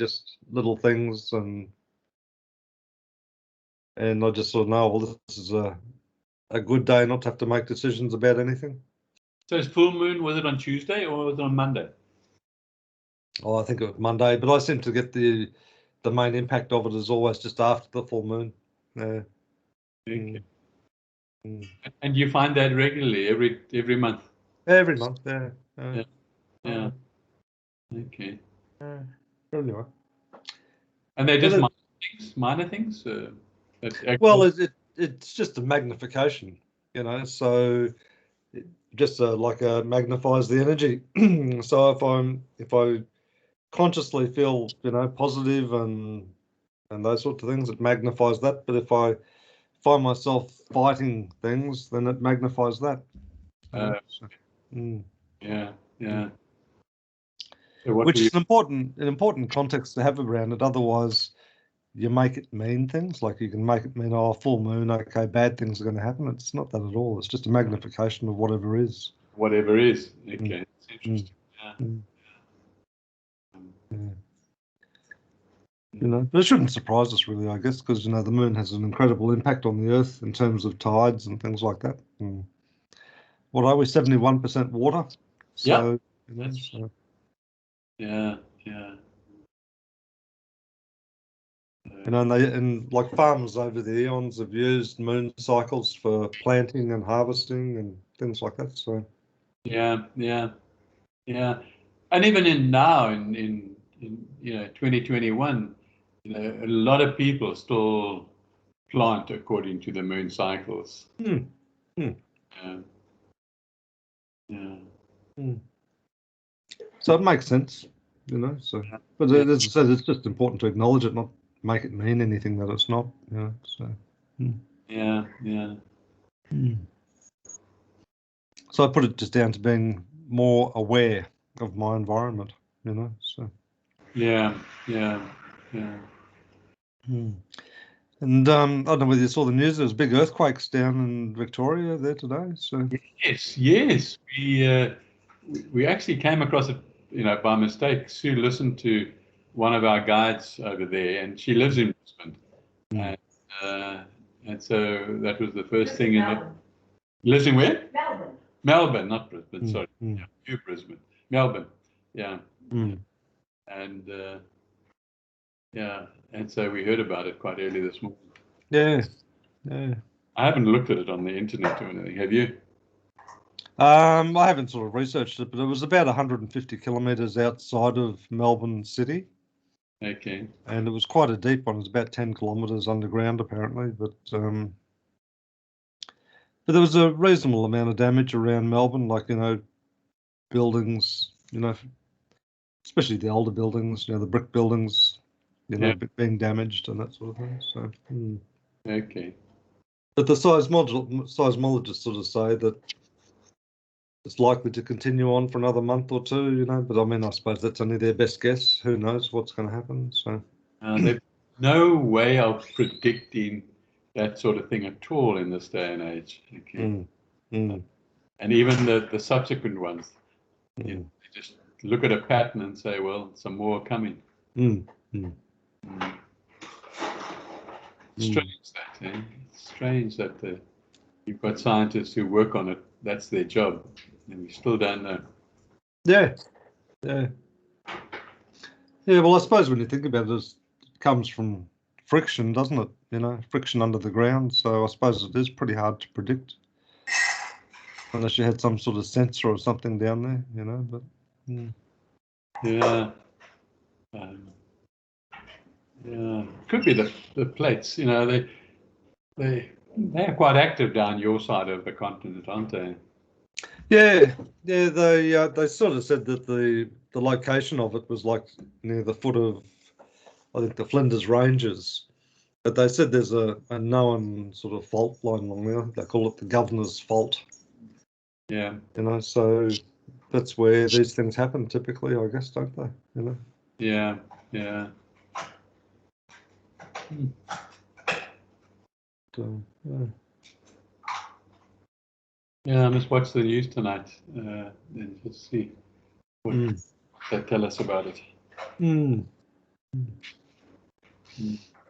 just little things, and I just sort of know, well, this is a good day not to have to make decisions about anything. So it's full moon, was it on Tuesday or was it on Monday? Oh, I think it was Monday, but I seem to get the main impact of it is always just after the full moon. Yeah. Okay. And you find that regularly every month? Every month, yeah. Yeah. Okay. Anyway. And they're just minor things? Well, it's just a magnification, so it just magnifies the energy. So if I consciously feel, positive and those sorts of things, it magnifies that. But if I find myself fighting things, then it magnifies that. Yeah. So which is an important context to have around it. Otherwise, you make it mean things. Like you can make it mean, oh, full moon, okay, bad things are going to happen. It's not that at all. It's just a magnification of whatever is. Whatever is. Okay, it's interesting. But it shouldn't surprise us really, I guess, because the moon has an incredible impact on the Earth in terms of tides and things like that. What are we? 71% water. So, yeah. And like farmers over the eons have used moon cycles for planting and harvesting and things like that. So yeah. And even in 2021, a lot of people still plant according to the moon cycles. So it makes sense, So, but as I said, it's just important to acknowledge it, not make it mean anything that it's not. So. Yeah. So I put it just down to being more aware of my environment, So. Yeah. And I don't know whether you saw the news. There was big earthquakes down in Victoria there today. So yes, we actually came across it, by mistake. Sue listened to one of our guides over there, and she lives in Brisbane, and so that was the first thing in it. Lives in where? Melbourne, not Brisbane. Sorry, you Brisbane, Melbourne. Yeah, and and so we heard about it quite early this morning. Yeah. I haven't looked at it on the internet or anything. Have you? I haven't sort of researched it, but it was about 150 kilometres outside of Melbourne City. Okay. And it was quite a deep one. It was about 10 kilometres underground, apparently. But there was a reasonable amount of damage around Melbourne, like, buildings, especially the older buildings, the brick buildings, being damaged and that sort of thing. So. Okay. But the seismologists sort of say that it's likely to continue on for another month or two, But I mean, I suppose that's only their best guess. Who knows what's going to happen? So there's no way of predicting that sort of thing at all in this day and age. Okay. And even the subsequent ones, they just look at a pattern and say, well, some more are coming. Strange that, eh? It's strange that you've got scientists who work on it. That's their job, and we still don't know. Yeah. Well, I suppose when you think about it, it comes from friction, doesn't it? Friction under the ground. So I suppose it is pretty hard to predict, unless you had some sort of sensor or something down there, But could be the plates. They're quite active down your side of the continent, aren't they? Yeah. They sort of said that the location of it was like near the foot of, I think, the Flinders Ranges, but they said there's a known sort of fault line along there. They call it the Governor's Fault. Yeah. So that's where these things happen typically, I guess, don't they? Yeah. So, I must watch the news tonight and just see what they tell us about it.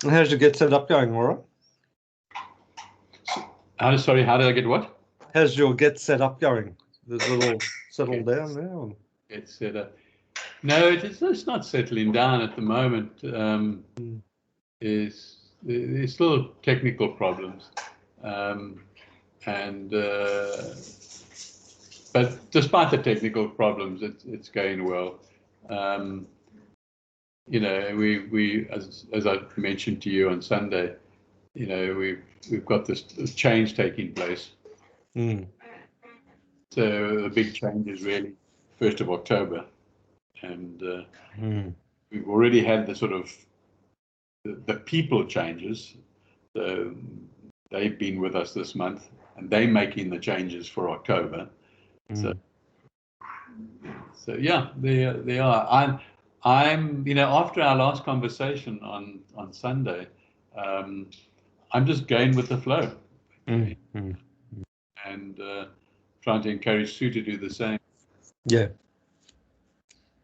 How's your Get Set Up going, all right? Sorry, how did I get what? How's your Get Set Up going? Is it all settled down now? Get set up. No, it's not settling down at the moment. There's still technical problems, but despite the technical problems, it's going well. We as I mentioned to you on Sunday, we've got this change taking place. So the big change is really 1st of October, and we've already had the sort of the people changes. So they've been with us this month, and they're making the changes for October. So yeah, they are. I'm after our last conversation on Sunday, I'm just going with the flow, and trying to encourage Sue to do the same. Yeah.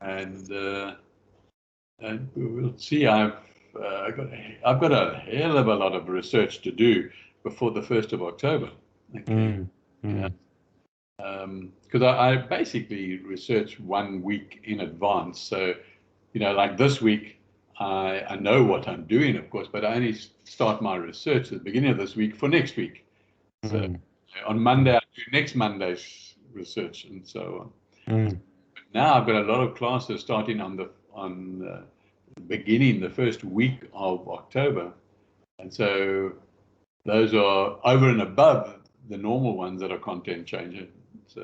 And we'll see. I've got a hell of a lot of research to do before the 1st of October. Okay. Because I basically research 1 week in advance. So, like this week, I know what I'm doing, of course, but I only start my research at the beginning of this week for next week. So on Monday, I do next Monday's research and so on. Now I've got a lot of classes starting on the beginning, the first week of October, and so those are over and above the normal ones that are content changing. So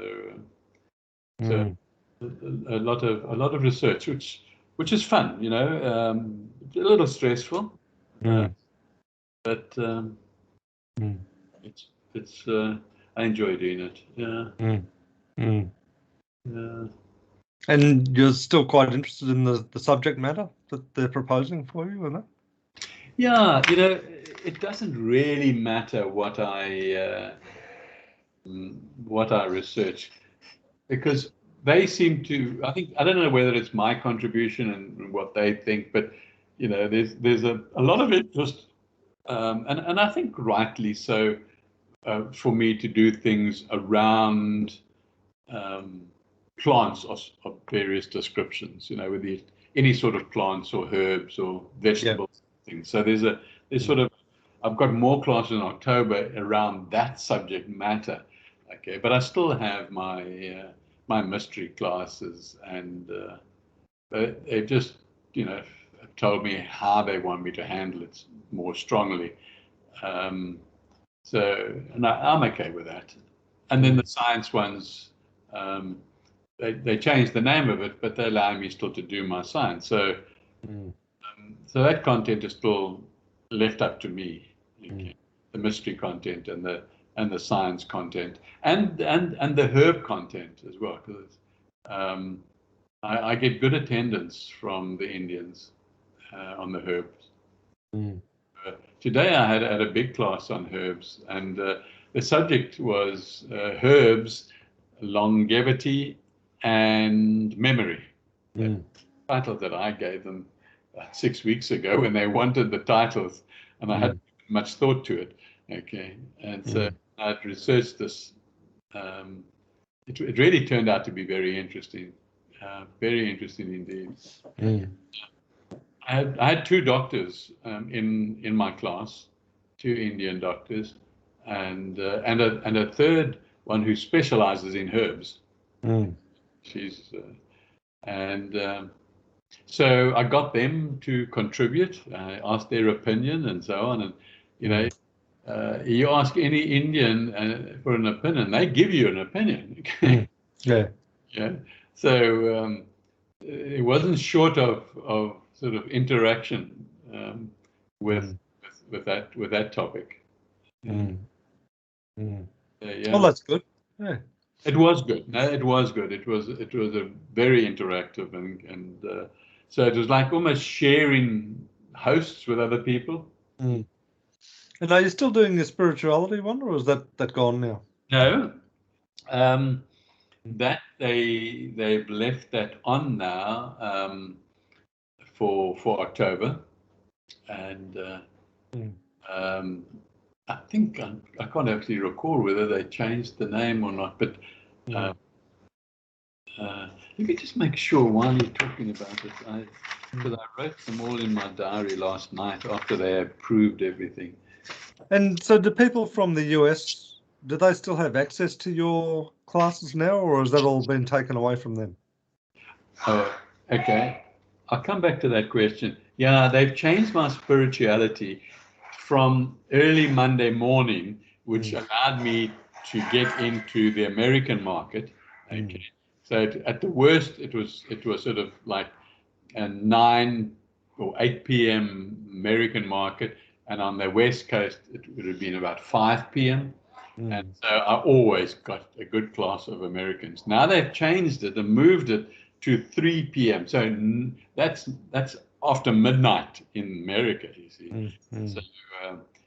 a lot of research, which is fun, a little stressful, but it's I enjoy doing it. Yeah. Yeah. And you're still quite interested in the subject matter that they're proposing for you, isn't it? Yeah, it doesn't really matter what I research, because they seem to. I don't know whether it's my contribution and what they think, but there's a lot of interest, and I think rightly so, for me to do things around plants of various descriptions, with any sort of plants or herbs or vegetables things. So there's sort of, I've got more classes in October around that subject matter. Okay, but I still have my my mystery classes, and they've just told me how they want me to handle it more strongly. So, and I'm okay with that. And then the science ones, they changed the name of it, but they allow me still to do my science. So, so that content is still left up to me. Okay. The mystery content and the science content and the herb content as well, because I get good attendance from the Indians on the herbs. Today I had a big class on herbs, and the subject was herbs, longevity, and memory. The title that I gave them 6 weeks ago when they wanted the titles, and I hadn't given much thought to it. Okay, and so I'd researched this. It really turned out to be very interesting indeed. I had 2 doctors in my class, 2 Indian doctors, and a third one who specializes in herbs. She's so I got them to contribute. I asked their opinion and so on, and you ask any Indian for an opinion, they give you an opinion. Yeah. So it wasn't short of sort of interaction with that topic. Well, that's good. Yeah. It was good. No, it was good. It was a very interactive, and so it was like almost sharing hosts with other people. And are you still doing the spirituality one, or is that gone now? No, that they've left that on now. for October, and I think I can't actually recall whether they changed the name or not, but let me just make sure while you're talking about it, because I wrote them all in my diary last night after they approved everything. And so do people from the US, do they still have access to your classes now, or has that all been taken away from them? Oh, okay. I'll come back to that question. Yeah, they've changed my spirituality from early Monday morning, which allowed me to get into the American market. Okay. So at the worst, it was sort of like a 9 or 8 p.m. American market, and on the West Coast, it would have been about 5 p.m. And so I always got a good class of Americans. Now they've changed it and moved it to 3 p.m. So that's after midnight in America, you see.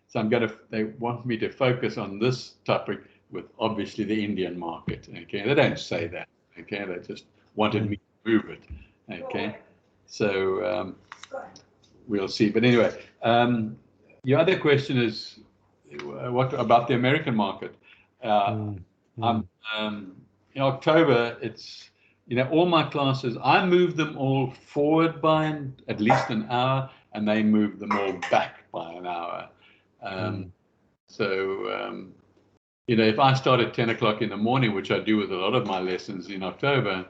So they want me to focus on this topic with obviously the Indian market. Okay, they don't say that. Okay, they just wanted me to move it. Okay, so we'll see. But anyway, your other question is what about the American market? In October, it's all my classes. I move them all forward by at least an hour, and they move them all back by an hour. So if I start at 10 o'clock in the morning, which I do with a lot of my lessons in October,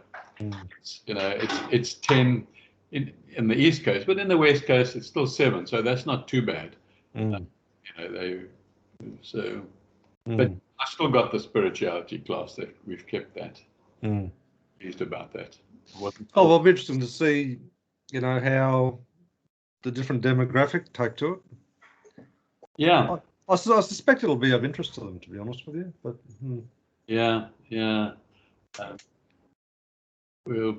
it's 10 in the East Coast, but in the West Coast it's still 7, so that's not too bad. But I still got the spirituality class. That we've kept that. Pleased about that. Well, it'll be interesting to see, how the different demographic take to it. Yeah, I suspect it'll be of interest to them, to be honest with you. But yeah. We'll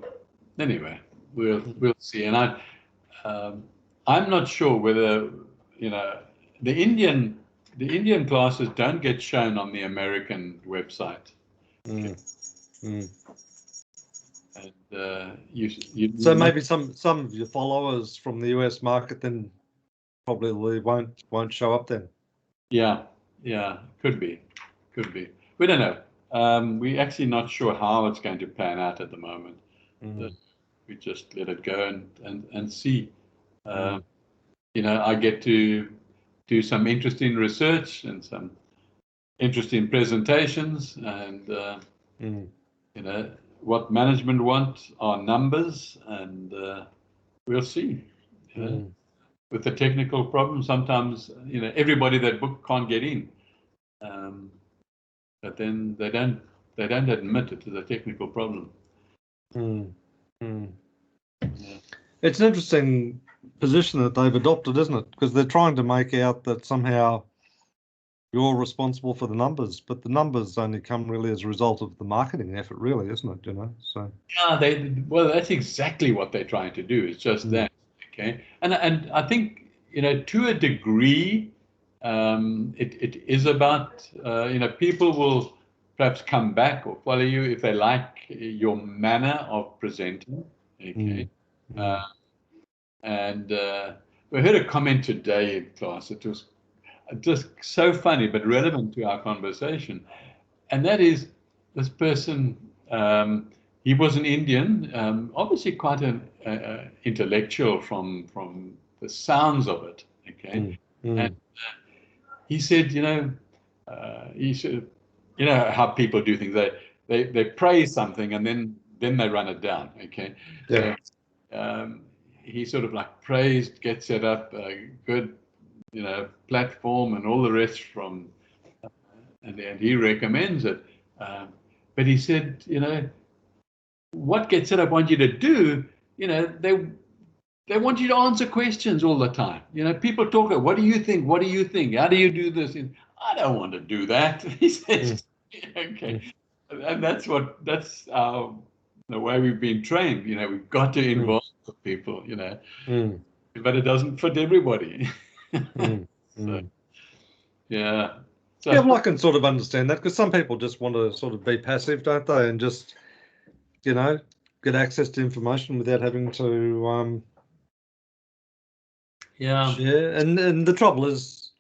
see. And I'm not sure whether the Indian classes don't get shown on the American website. And so maybe some of your followers from the US market then probably won't show up then. Yeah, could be. We don't know. We're actually not sure how it's going to pan out at the moment. We just let it go and see. I get to do some interesting research and some interesting presentations, and what management want are numbers, and we'll see. With the technical problem, sometimes everybody that book can't get in, but then they don't admit it as a technical problem. It's an interesting position that they've adopted, isn't it? Because they're trying to make out that somehow you're responsible for the numbers, but the numbers only come really as a result of the marketing effort, really, isn't it? So yeah, that's exactly what they're trying to do. It's just that, okay. And I think to a degree, it is about people will perhaps come back or follow you if they like your manner of presenting. Okay. And we heard a comment today in class. It was just so funny, but relevant to our conversation. And that is, this person, he was an Indian, obviously quite an intellectual from the sounds of it. Okay. And he said, how people do things. They praise something and then they run it down. Okay. Yeah. So, he sort of like praised, get set up a good, platform and all the rest from, and he recommends it. But he said, what Get Set Up want you to do, they want you to answer questions all the time. People talk, what do you think? What do you think? How do you do this? I don't want to do that. He says, okay. And that's the way we've been trained. We've got to involve the people, but it doesn't fit everybody. So, yeah. So yeah, well, I can sort of understand that, because some people just want to sort of be passive, don't they, and just get access to information without having to Yeah. share. And the trouble is,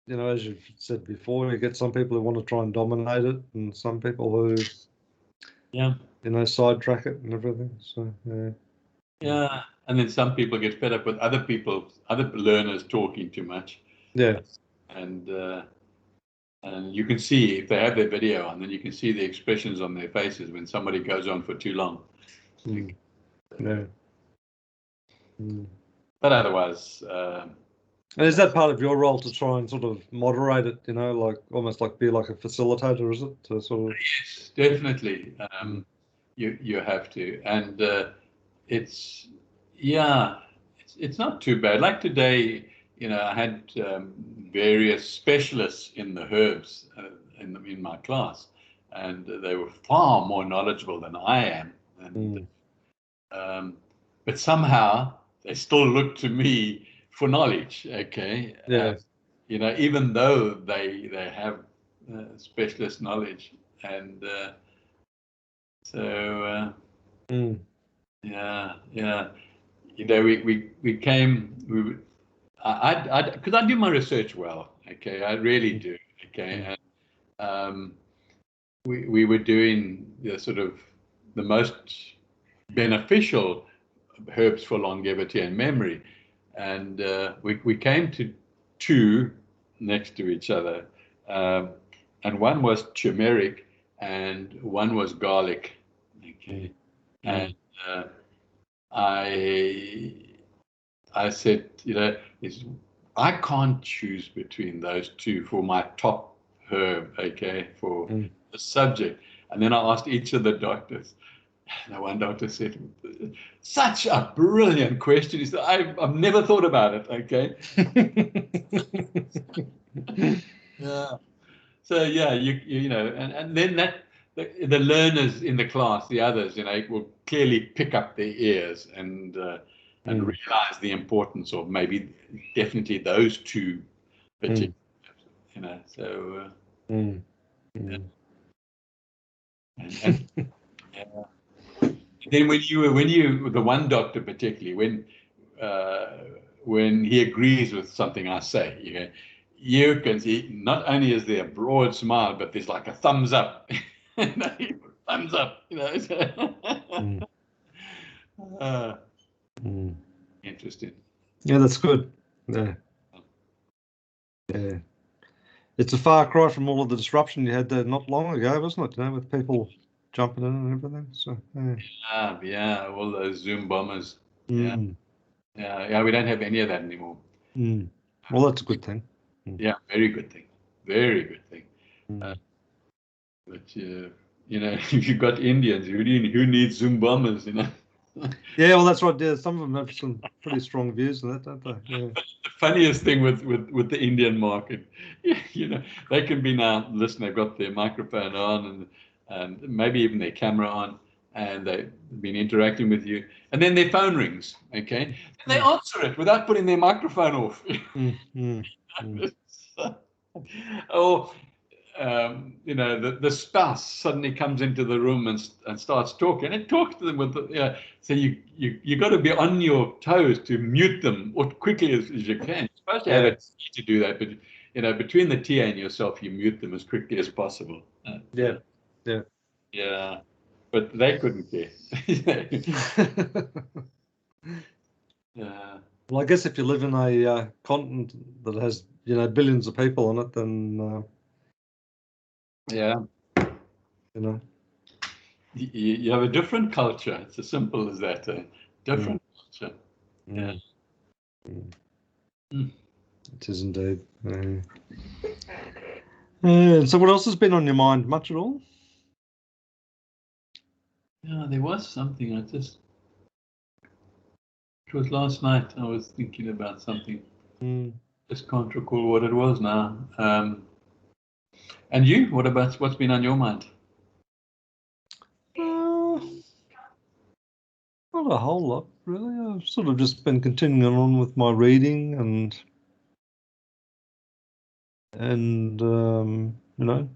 you know, as you've said before, you get some people who want to try and dominate it, and some people who, Yeah. you know, sidetrack it and everything. So yeah. Yeah. And then some people get fed up with other learners talking too much. Yeah. And you can see if they have their video on, then you can see the expressions on their faces when somebody goes on for too long. Yeah. But otherwise, and is that part of your role to try and sort of moderate it, you know, like almost like be like a facilitator, is it? To sort of... Yes, definitely. You have to. And it's not too bad. Like today, you know, I had various specialists in the herbs in my class, and they were far more knowledgeable than I am. And but somehow they still look to me for knowledge. Okay, Yeah. you know, even though they have specialist knowledge, and so yeah. You know, we came. Because I do my research well. Okay, I really do. Okay, and we were doing the sort of the most beneficial herbs for longevity and memory, and we came to two next to each other, and one was turmeric and one was garlic. Okay, and I said, you know, I can't choose between those two for my top herb, okay, for the subject. And then I asked each of the doctors. And one doctor said, such a brilliant question. He said, I've never thought about it, okay? Yeah. So, yeah, you know, and then the learners in the class, the others, you know, will clearly pick up their ears and realize the importance of maybe definitely those two particular, you know. So, yeah. And yeah. Then when the one doctor particularly when he agrees with something I say, you can see not only is there a broad smile, but there's like a thumbs up, thumbs up, you know. Interesting. Yeah, that's good. Yeah. Yeah. It's a far cry from all of the disruption you had there not long ago, wasn't it? You know, with people jumping in and everything. So yeah, all those Zoom bombers. Yeah. We don't have any of that anymore. Well, that's a good thing. Yeah, very good thing. Very good thing. But you know, if you've got Indians, who needs Zoom bombers, you know? Yeah, well, that's right. Yeah, some of them have some pretty strong views on that, don't they? Yeah. The funniest thing with the Indian market, you know, they can be now, listen, they've got their microphone on and maybe even their camera on, and they've been interacting with you, and then their phone rings, okay? And they answer it without putting their microphone off. Or you know, the spouse suddenly comes into the room and starts talking, and talks to them with so you got to be on your toes to mute them as quickly as you can. You're supposed to have a tea to do that, but you know, between the TA and yourself, you mute them as quickly as possible. Yeah, but they couldn't care. Well, I guess if you live in a continent that has, you know, billions of people on it, then you know, you have a different culture. It's as simple as that. Different culture. It is indeed. So what else has been on your mind? Much at all? Yeah, there was something. It was last night. I was thinking about something. Just can't recall what it was now. And you? What's been on your mind? Not a whole lot, really. I've sort of just been continuing on with my reading and you know,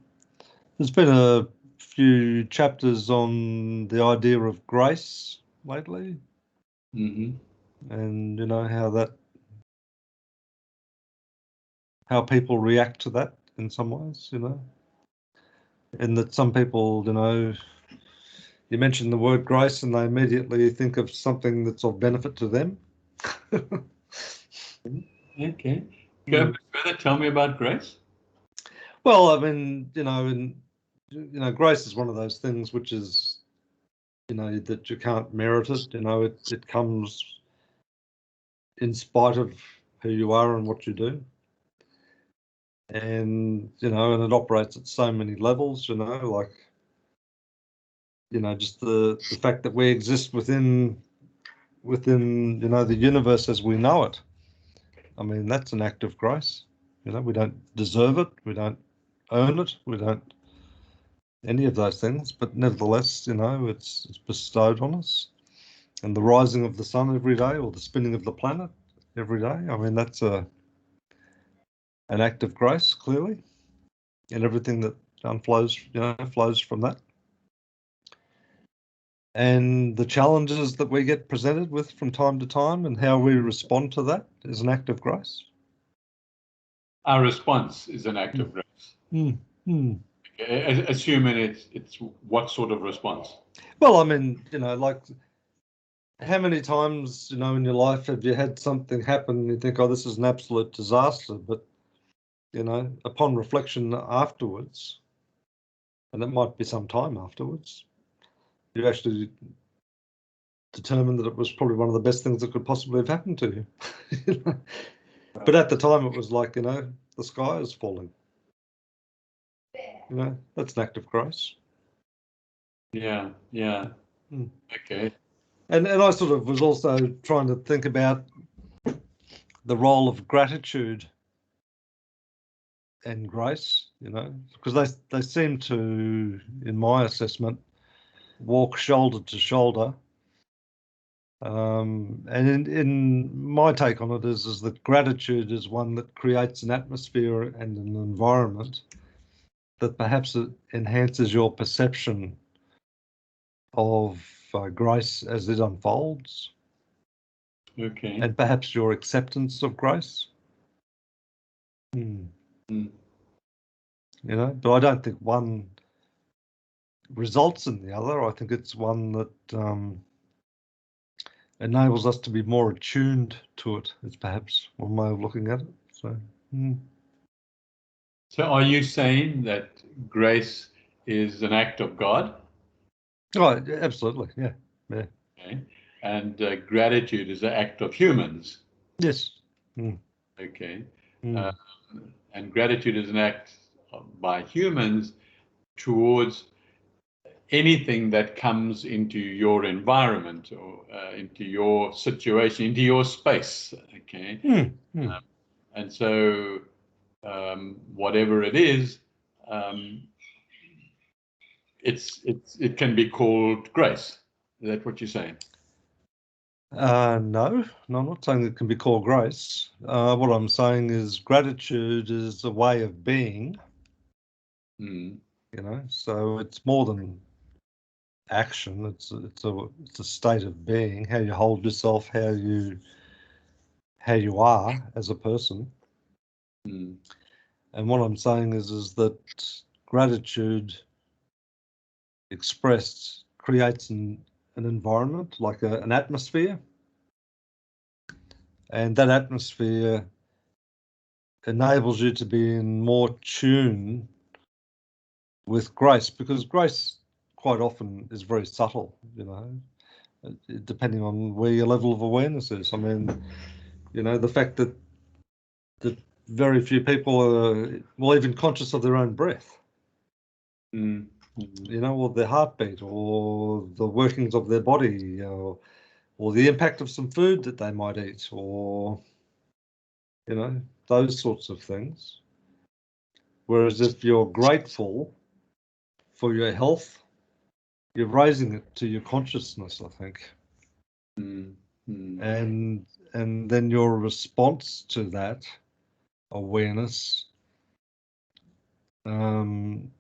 there's been a few chapters on the idea of grace lately, and you know how that how people react to that in some ways, and that some people, you mention the word grace and they immediately think of something that's of benefit to them. Okay. Go a bit further. Tell me about grace. Well, I mean, grace is one of those things which is, that you can't merit it. It comes in spite of who you are and what you do. And, and it operates at so many levels, like, just the fact that we exist within, the universe as we know it. I mean, that's an act of grace. We don't deserve it. We don't earn it. We don't any of those things, but nevertheless, it's bestowed on us. And the rising of the sun every day, or the spinning of the planet every day, I mean, that's an act of grace, clearly, and everything that flows from that. And the challenges that we get presented with from time to time and how we respond to that is an act of grace. Our response is an act of grace. Okay. Assuming it's what sort of response? Well, I mean, like, how many times, in your life have you had something happen and you think, oh, this is an absolute disaster, but, upon reflection afterwards, and it might be some time afterwards, you actually determine that it was probably one of the best things that could possibly have happened to you. But at the time it was like, the sky is falling. That's an act of grace. Yeah. Okay. And I sort of was also trying to think about the role of gratitude and grace, because they seem to, in my assessment, walk shoulder to shoulder. And in my take on it is that gratitude is one that creates an atmosphere and an environment that perhaps it enhances your perception of grace as it unfolds. Okay. And perhaps your acceptance of grace. But I don't think one results in the other. I think it's one that enables us to be more attuned to it. It's perhaps one way of looking at it. So are you saying that grace is an act of God? Oh, absolutely, yeah. Okay. And gratitude is an act of humans? Yes. Okay. And gratitude is an act by humans towards anything that comes into your environment or into your situation, into your space. Okay. And so whatever it is, it can be called grace. Is that what you're saying? No, I'm not saying it can be called grace. What I'm saying is gratitude is a way of being. So it's more than action. It's a state of being, how you hold yourself, how you are as a person. And what I'm saying is that gratitude expressed creates an environment, like an atmosphere, and that atmosphere enables you to be in more tune with grace, because grace quite often is very subtle, depending on where your level of awareness is. I mean, the fact that very few people are even conscious of their own breath, or their heartbeat, or the workings of their body, or the impact of some food that they might eat, or those sorts of things. Whereas if you're grateful for your health, you're raising it to your consciousness, I think. And then your response to that awareness can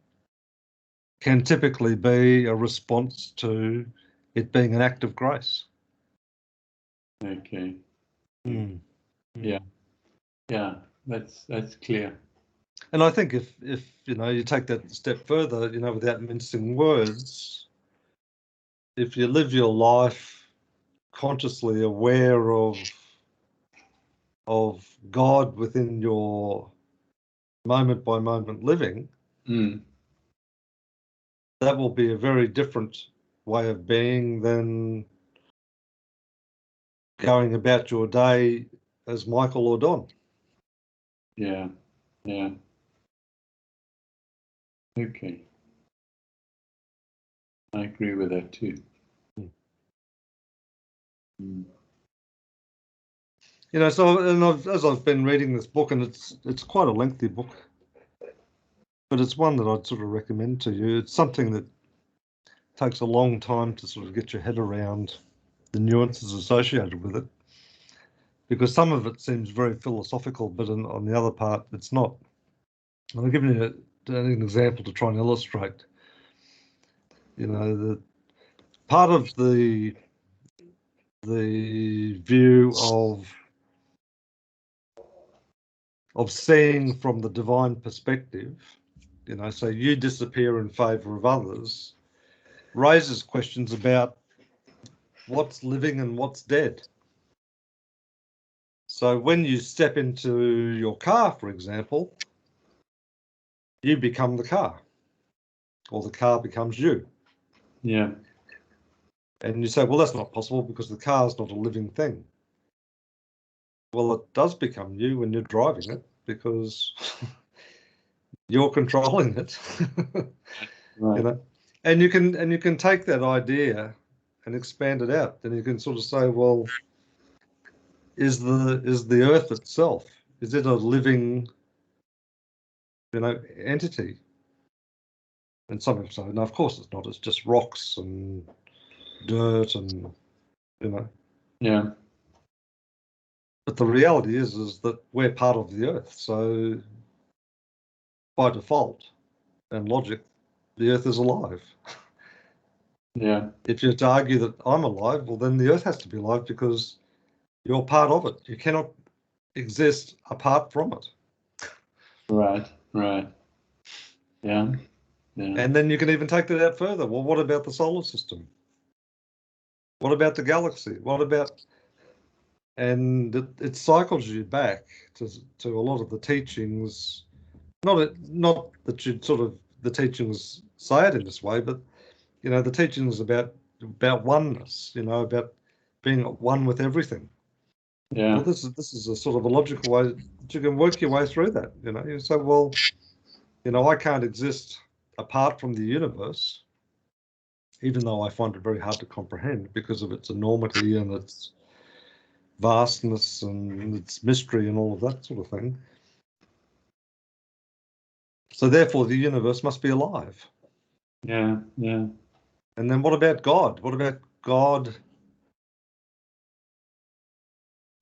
typically be a response to it being an act of grace. Okay. Yeah. that's clear. And I think if you take that step further, without mincing words, if you live your life consciously aware of God within your moment by moment living, that will be a very different way of being than going about your day as Michael or Don. Yeah. Okay. I agree with that too. As I've been reading this book, and it's quite a lengthy book, but it's one that I'd sort of recommend to you. It's something that takes a long time to sort of get your head around the nuances associated with it, because some of it seems very philosophical, but on the other part, it's not. And I'll give you an example to try and illustrate. The part of the view of seeing from the divine perspective, so you disappear in favor of others, raises questions about what's living and what's dead. So when you step into your car, for example, you become the car, or the car becomes you. Yeah. And you say, well, that's not possible because the car is not a living thing. Well, it does become you when you're driving it because you're controlling it. Right. And you can take that idea and expand it out. Then you can sort of say, well, is the earth itself, is it a living entity? And some people say, no, of course it's not. It's just rocks and dirt and Yeah. But the reality is that we're part of the earth. So by default and logic, the earth is alive. Yeah. If you're to argue that I'm alive, well, then the earth has to be alive because you're part of it. You cannot exist apart from it. Right. Yeah. And then you can even take that out further. Well, what about the solar system? What about the galaxy? What about... And it cycles you back to a lot of the teachings. Not that you'd sort of the teachings say it in this way, but the teachings about oneness. About being at one with everything. Yeah. Well, this is a sort of a logical way that you can work your way through that. You say, well, I can't exist apart from the universe, even though I find it very hard to comprehend because of its enormity and its vastness and its mystery and all of that sort of thing. So therefore, the universe must be alive. Yeah. And then what about God? What about God,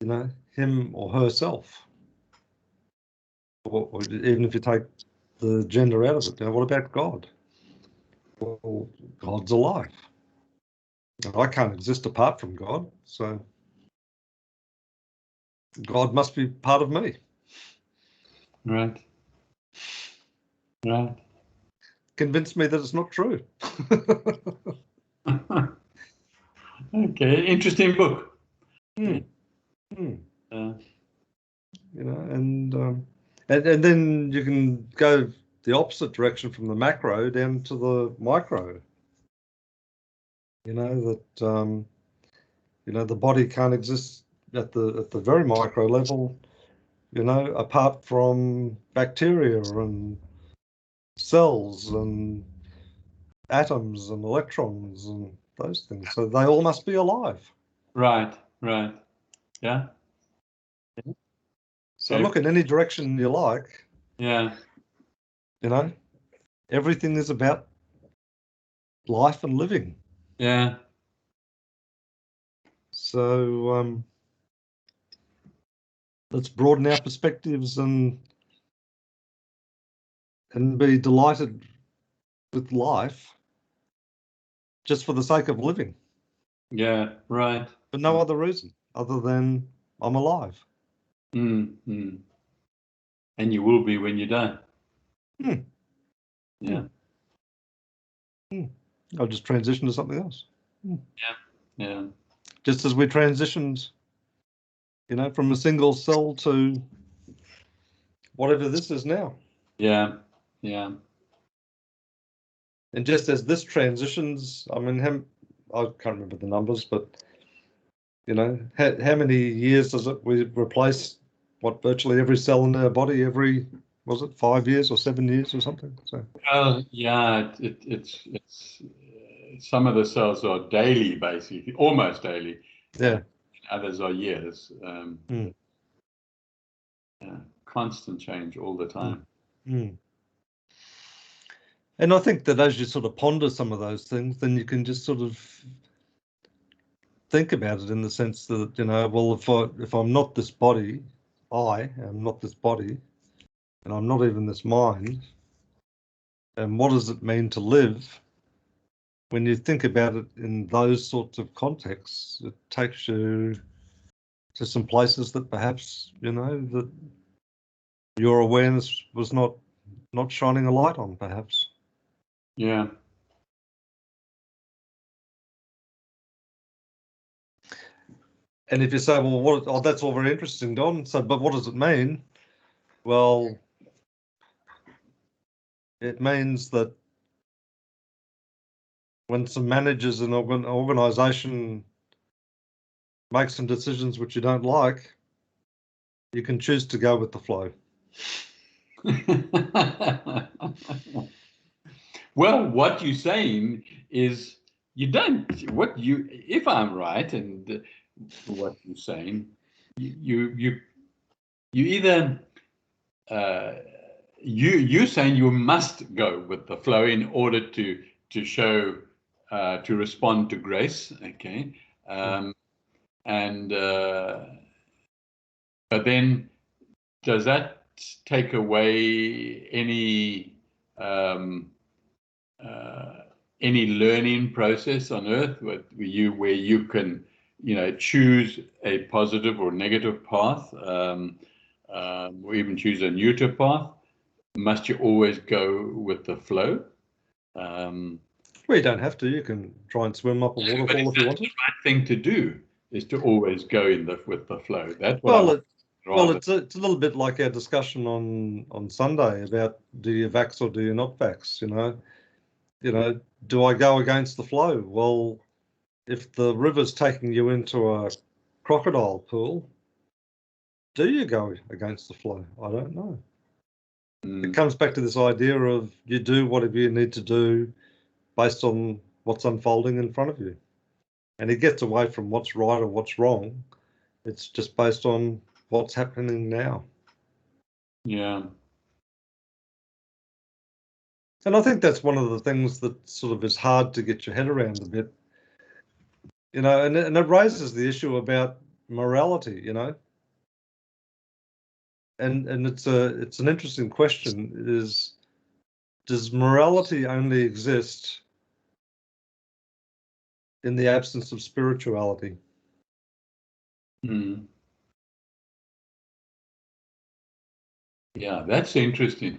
him or herself? Or even if you take the gender out of it, what about God? Well, God's alive. I can't exist apart from God, so God must be part of me. Right. Convince me that it's not true. Okay, interesting book. And then you can go the opposite direction from the macro down to the micro. The body can't exist at the very micro level, apart from bacteria and cells and atoms and electrons and those things. So they all must be alive. Right. Yeah. So look in any direction you like. Yeah. Everything is about life and living. Yeah. So let's broaden our perspectives and be delighted with life just for the sake of living. Yeah. Right. For no other reason other than I'm alive. and you will be when you die. Hmm. Yeah. I'll just transition to something else. Yeah. Just as we transitioned, from a single cell to whatever this is now. Yeah. And just as this transitions, I mean, I can't remember the numbers, but how many years does it we replace virtually every cell in our body every, was it 5 years or 7 years or something? So yeah, it's some of the cells are daily, basically, almost daily. Yeah. Others are years. Constant change all the time. And I think that as you sort of ponder some of those things, then you can just sort of think about it in the sense that, well, if I'm not this body, I am not this body, and I'm not even this mind, and what does it mean to live? When you think about it in those sorts of contexts, it takes you to some places that perhaps, that your awareness was not shining a light on, perhaps. Yeah. And if you say, well, that's all very interesting, Don. So, but what does it mean? Well, it means that when some managers in an organization make some decisions which you don't like, you can choose to go with the flow. Well, what you're saying is you don't, if I'm right, and what you're saying, you either, you're saying you must go with the flow in order to show, to respond to grace, okay? But then does that take away any learning process on earth where you can choose a positive or negative path, or even choose a neutral path? Must you always go with the flow? Well, you don't have to. You can try and swim up a waterfall if you want to. The right thing to do is to always go with the flow. That's what it's a little bit like our discussion on Sunday about do you vax or do you not vax? Do I go against the flow? Well, if the river's taking you into a crocodile pool, do you go against the flow? I don't know. It comes back to this idea of you do whatever you need to do based on what's unfolding in front of you. And it gets away from what's right or what's wrong. It's just based on what's happening now. Yeah. And I think that's one of the things that sort of is hard to get your head around a bit, and it raises the issue about morality, and it's an interesting question, does morality only exist in the absence of spirituality? Yeah, that's interesting.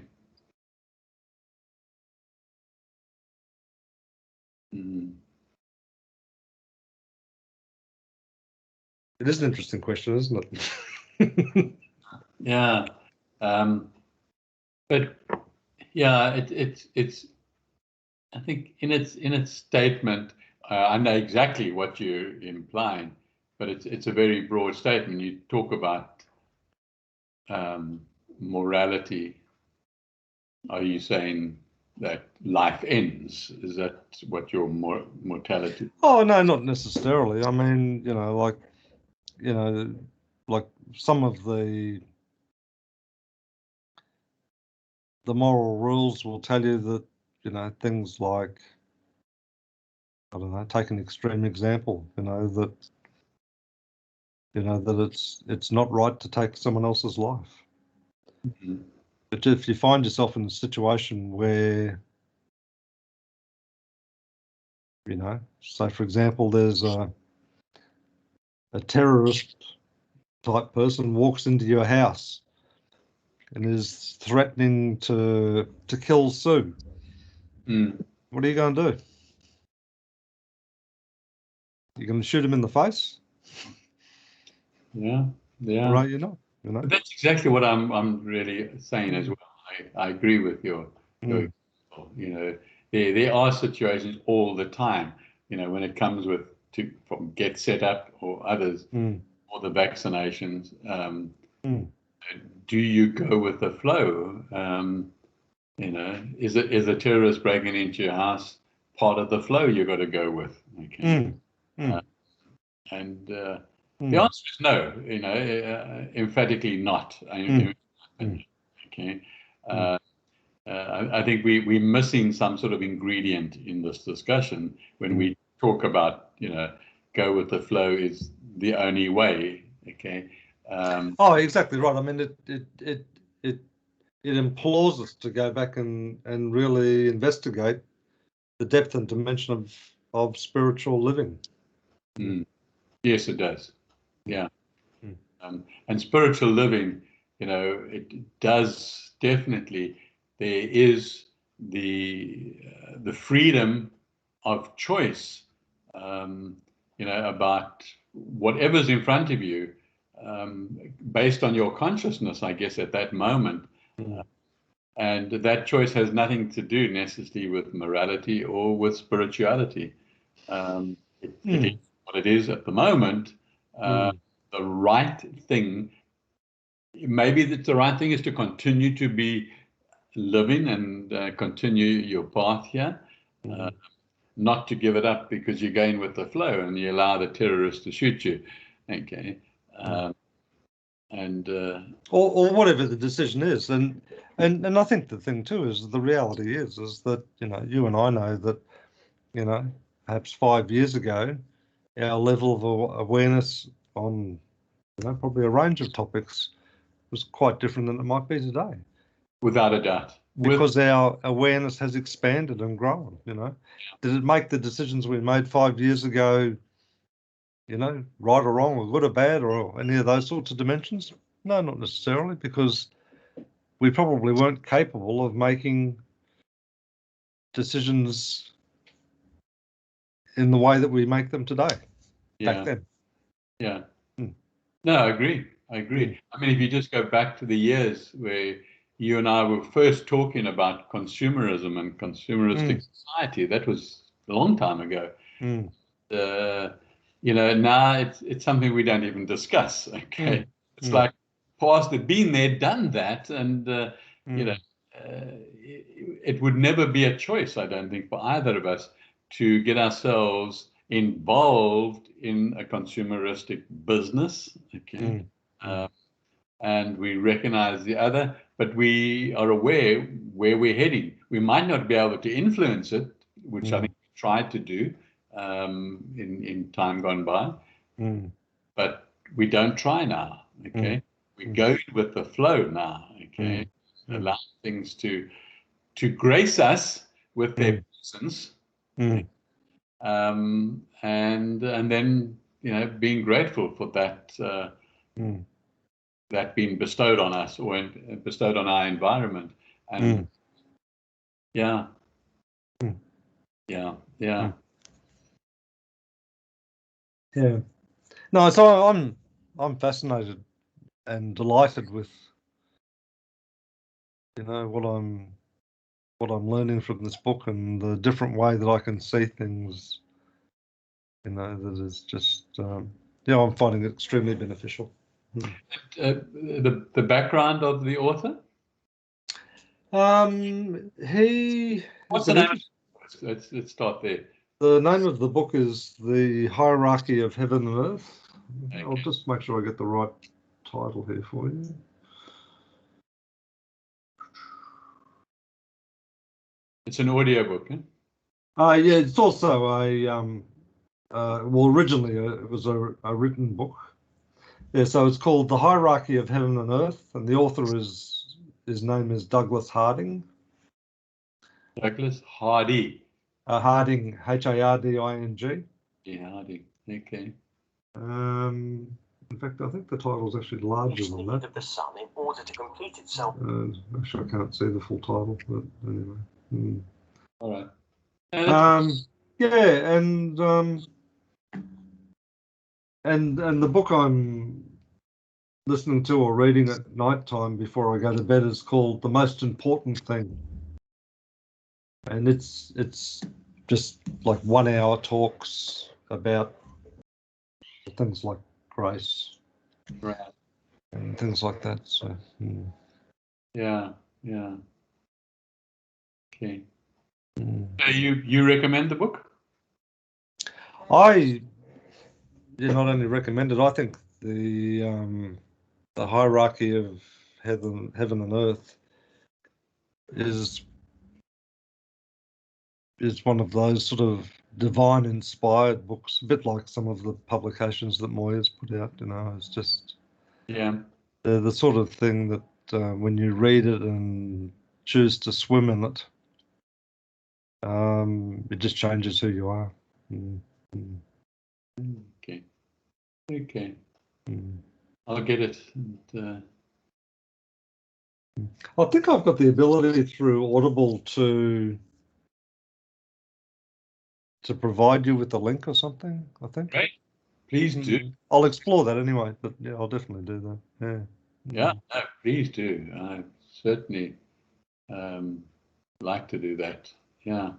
It is an interesting question, isn't it? Yeah, but yeah, it's. I think in its statement, I know exactly what you're implying, but it's a very broad statement. You talk about morality. Are you saying that life ends? Is that what your mortality? Oh no, not necessarily. I mean, like some of the moral rules will tell you that, things like, I don't know, take an extreme example, that it's not right to take someone else's life. But if you find yourself in a situation where, say for example, there's a terrorist type person walks into your house and is threatening to kill Sue. What are you going to do? You're going to shoot him in the face? Yeah. Right, you know. But that's exactly what I'm really saying as well. I agree with your example. There are situations all the time, when it comes from Get Set Up or others, or the vaccinations. Do you go with the flow? Is a terrorist breaking into your house part of the flow you got to go with? Okay. And the answer is no. Emphatically not. Okay. I think we're missing some sort of ingredient in this discussion when we talk about go with the flow is the only way. Okay. Exactly right. I mean, it implores us to go back and really investigate the depth and dimension of spiritual living. Yes, it does. Yeah. And spiritual living, it does definitely. There is the freedom of choice, about whatever's in front of you, based on your consciousness, I guess, at that moment. And that choice has nothing to do necessarily with morality or with spirituality. It is what it is at the moment. The right thing, maybe the right thing is to continue to be living and continue your path here, not to give it up because you're going with the flow and you allow the terrorists to shoot you. Okay. Or whatever the decision is. And I think the thing too is the reality is that, you and I know that, perhaps 5 years ago, our level of awareness on, probably a range of topics was quite different than it might be today. Without a doubt. Because our awareness has expanded and grown, Did it make the decisions we made 5 years ago, right or wrong, or good or bad, or any of those sorts of dimensions? No, not necessarily, because we probably weren't capable of making decisions in the way that we make them today, back then. Yeah. No, I agree. I mean, if you just go back to the years where you and I were first talking about consumerism and consumeristic society, that was a long time ago. Now it's something we don't even discuss. Okay. It's like past it, been there, done that. And, it would never be a choice, I don't think, for either of us to get ourselves involved in a consumeristic business. Okay. And we recognize the other, but we are aware where we're heading. We might not be able to influence it, which I think we tried to do in time gone by, but we don't try now. Okay. We go with the flow now. Okay. Allow things to grace us with their presence. And then being grateful for that that being bestowed on us or bestowed on our environment. And yeah. No, so I'm fascinated and delighted with what I'm learning from this book and the different way that I can see things. That is just I'm finding it extremely beneficial. The background of the author? What's the name? Let's start there. The name of the book is The Hierarchy of Heaven and Earth. Okay. I'll just make sure I get the right title here for you. It's an audio book, eh? Yeah, it's also originally it was a written book. Yeah, so it's called The Hierarchy of Heaven and Earth, and the author his name is Douglas Harding. Douglas Hardy. Harding, Harding. Yeah, Harding. Okay. In fact, I think the title's actually larger than that. Of the sun in order to complete itself. Actually, I can't see the full title, but anyway. All right. Yeah, and the book I'm listening to or reading at night time before I go to bed is called The Most Important Thing. And it's just like 1 hour talks about things like grace. Right. And things like that. So yeah. Okay. So you recommend the book? I not only recommend it, I think the hierarchy of heaven and earth is one of those sort of divine inspired books, a bit like some of the publications that Moya's put out. It's just the sort of thing that when you read it and choose to swim in it, it just changes who you are. Okay. I'll get it. I think I've got the ability through Audible to provide you with a link or something, I think. Great. Please do. I'll explore that anyway, but yeah, I'll definitely do that. Yeah. Yeah, no, please do. I certainly like to do that. Yeah.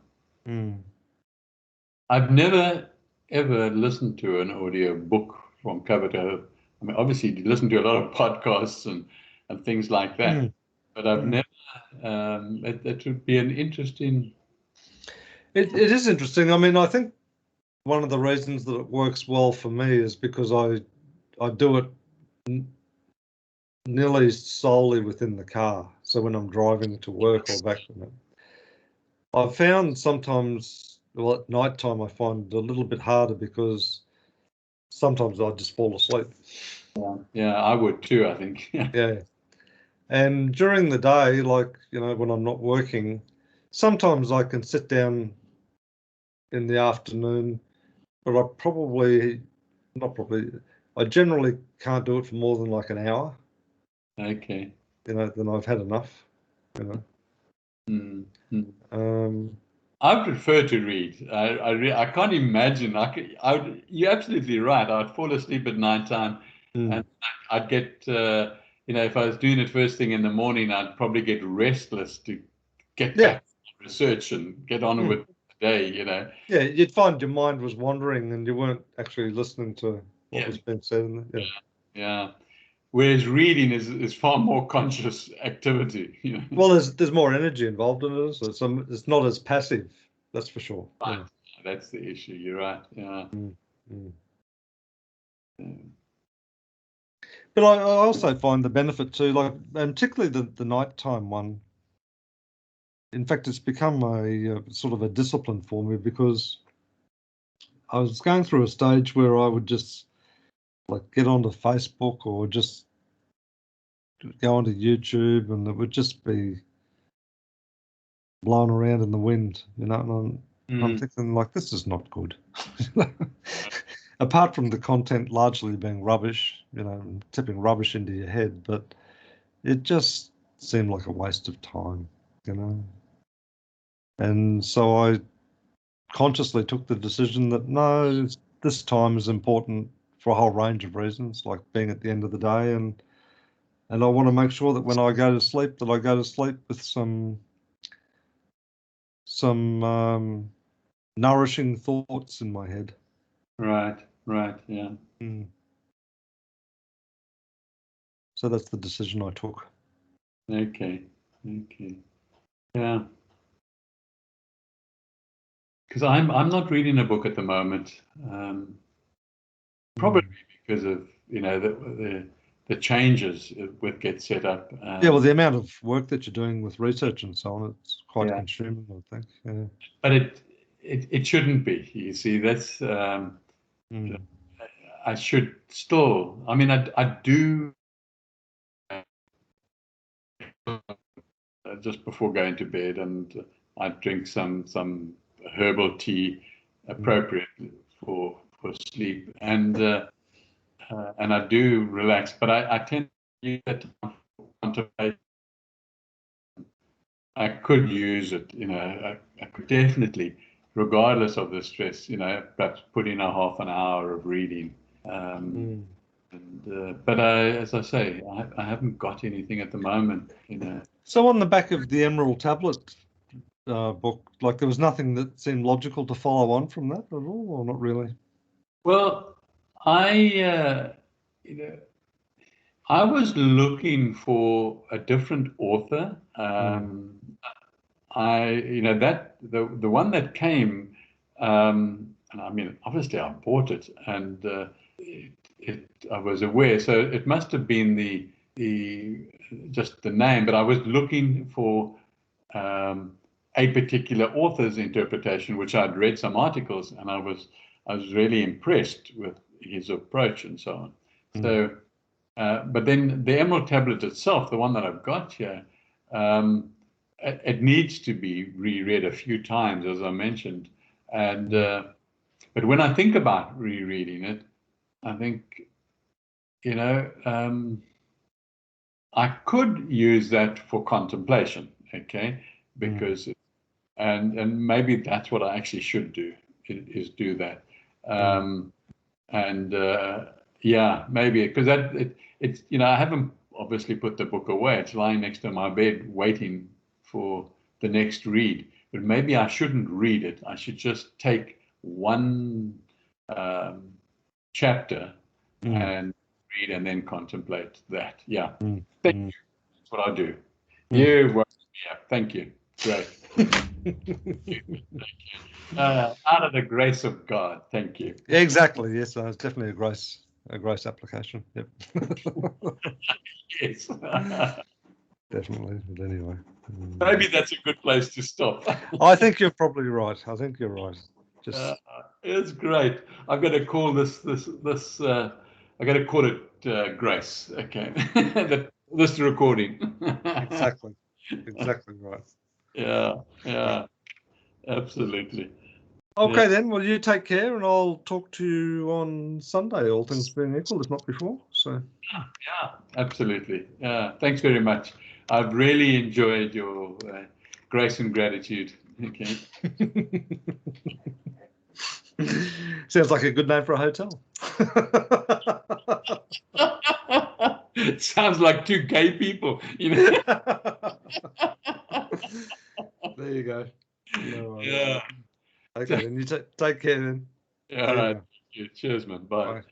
I've never ever listened to an audio book from cover to cover. I mean, obviously you listen to a lot of podcasts and things like that, but I've never, it would be an interesting. It is interesting. I mean, I think one of the reasons that it works well for me is because I do it nearly solely within the car. So when I'm driving to work or back from it, I've found sometimes, well, at night time, I find it a little bit harder because sometimes I just fall asleep. Yeah, I would too, I think. Yeah. And during the day, like, when I'm not working, sometimes I can sit down in the afternoon, but I generally can't do it for more than like an hour. Okay. Then I've had enough, I prefer to read. I can't imagine. You're absolutely right. I'd fall asleep at night time, and I'd get, if I was doing it first thing in the morning, I'd probably get restless to get back to research and get on with the day. Yeah, you'd find your mind was wandering and you weren't actually listening to what was being said. Yeah. Whereas reading is far more conscious activity. Well, there's more energy involved in it, so it's not as passive. That's for sure. Right. That's the issue. You're right. Yeah. But I also find the benefit too, like, and particularly the nighttime one. In fact, it's become a sort of a discipline for me because I was going through a stage where I would just like get onto Facebook or just go onto YouTube, and it would just be blown around in the wind, and I'm thinking, like, this is not good. Apart from the content largely being rubbish, tipping rubbish into your head, but it just seemed like a waste of time, And so I consciously took the decision that no, this time is important for a whole range of reasons, like being at the end of the day, and I want to make sure that when I go to sleep, that I go to sleep with some nourishing thoughts in my head. Right, yeah. So that's the decision I took. Okay. Yeah. Because I'm not reading a book at the moment, probably because of the changes with Get Set Up. Yeah, well, the amount of work that you're doing with research and so on, it's quite consuming, I think. Yeah. But it shouldn't be. You see, that's I should still. I mean, I do just before going to bed, and I drink some herbal tea appropriate for sleep, and and I do relax, but I tend to use that time for contemplation. I could use it, I could definitely, regardless of the stress, perhaps put in a half an hour of reading. But as I say, I haven't got anything at the moment, So on the back of the Emerald Tablet book, like there was nothing that seemed logical to follow on from that at all, or not really? Well, I was looking for a different author. The one that came, and I mean, obviously I bought it, and I was aware, so it must have been just the name, but I was looking for a particular author's interpretation, which I'd read some articles, and I was really impressed with his approach and so on. So, but then the Emerald Tablet itself, the one that I've got here, it needs to be reread a few times, as I mentioned. And but when I think about rereading it, I think, I could use that for contemplation, okay? Because and maybe that's what I actually should do, is do that. Yeah, maybe, because it's I haven't obviously put the book away. It's lying next to my bed waiting for the next read. But maybe I shouldn't read it. I should just take one chapter and read and then contemplate that. Yeah. Thank you. That's what I do. You woke me up. Thank you. Great. Thank you. Out of the grace of God. Thank you. Yeah, exactly. Yes, it's definitely a grace application. Yep. Yes. Definitely. But anyway. Maybe that's a good place to stop. I think you're probably right. I think you're right. Just it's great. I've got to call this I got to call it grace. Okay. This recording. exactly right. Yeah. Absolutely. Okay, then. Well, you take care, and I'll talk to you on Sunday, all things being equal, if not before. So. Yeah, absolutely. Thanks very much. I've really enjoyed your grace and gratitude. Okay. Sounds like a good name for a hotel. It sounds like two gay people, There you go. No, yeah. okay, then you take care then. All right. Cheers, man. Bye. Bye.